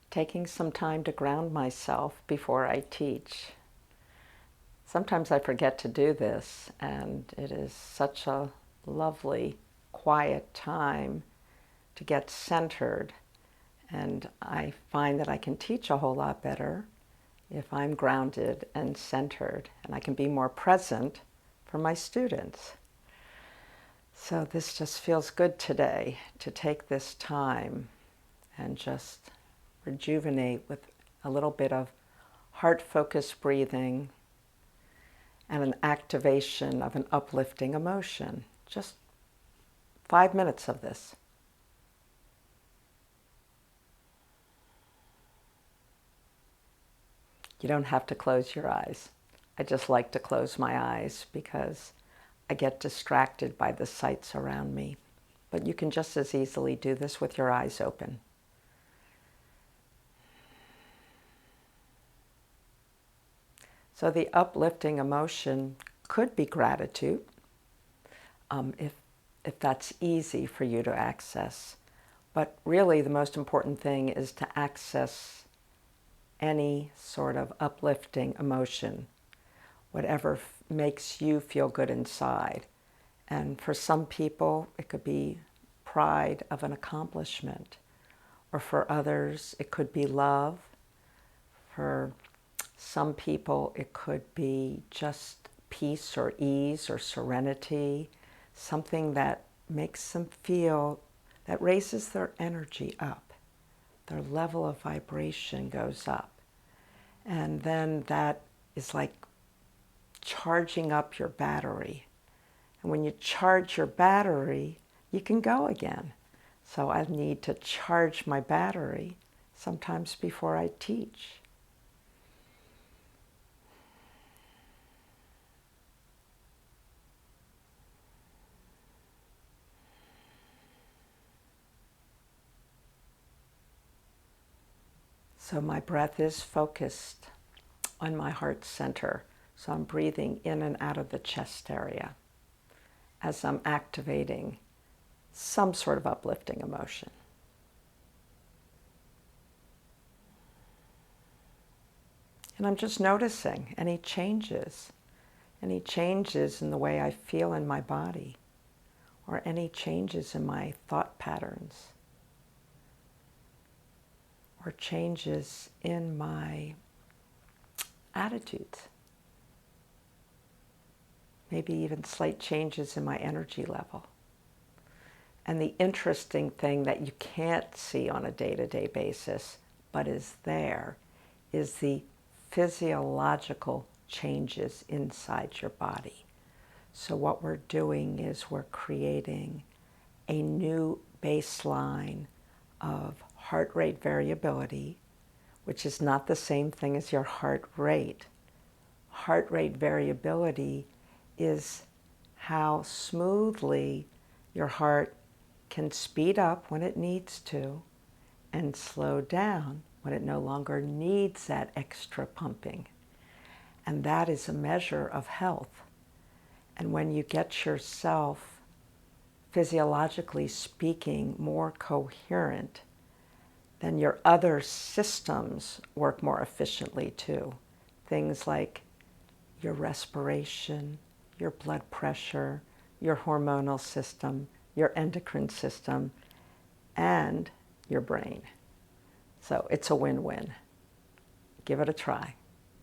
Taking some time to ground myself before I teach. Sometimes I forget to do this, and it is such a lovely, quiet time to get centered. And I find that I can teach a whole lot better if I'm grounded and centered, and I can be more present for my students. So this just feels good today to take this time and just rejuvenate with a little bit of heart-focused breathing and an activation of an uplifting emotion. Just 5 minutes of this. You don't have to close your eyes. I just like to close my eyes because I get distracted by the sights around me. But you can just as easily do this with your eyes open. So the uplifting emotion could be gratitude, if that's easy for you to access. But really the most important thing is to access any sort of uplifting emotion, whatever makes you feel good inside. And for some people, it could be pride of an accomplishment. Or for others, it could be love. For some people, it could be just peace or ease or serenity, something that makes them feel, that raises their energy up. Their level of vibration goes up. And then that is like charging up your battery. And when you charge your battery, you can go again. So I need to charge my battery sometimes before I teach. So my breath is focused on my heart center. So I'm breathing in and out of the chest area as I'm activating some sort of uplifting emotion. And I'm just noticing any changes in the way I feel in my body, or any changes in my thought patterns, or changes in my attitudes. Maybe even slight changes in my energy level. And the interesting thing that you can't see on a day-to-day basis, but is there, is the physiological changes inside your body. So what we're doing is we're creating a new baseline of heart rate variability, which is not the same thing as your heart rate. Heart rate variability is how smoothly your heart can speed up when it needs to and slow down when it no longer needs that extra pumping. And that is a measure of health. And when you get yourself, physiologically speaking, more coherent, then your other systems work more efficiently too. Things like your respiration, your blood pressure, your hormonal system, your endocrine system, and your brain. So it's a win-win. Give it a try.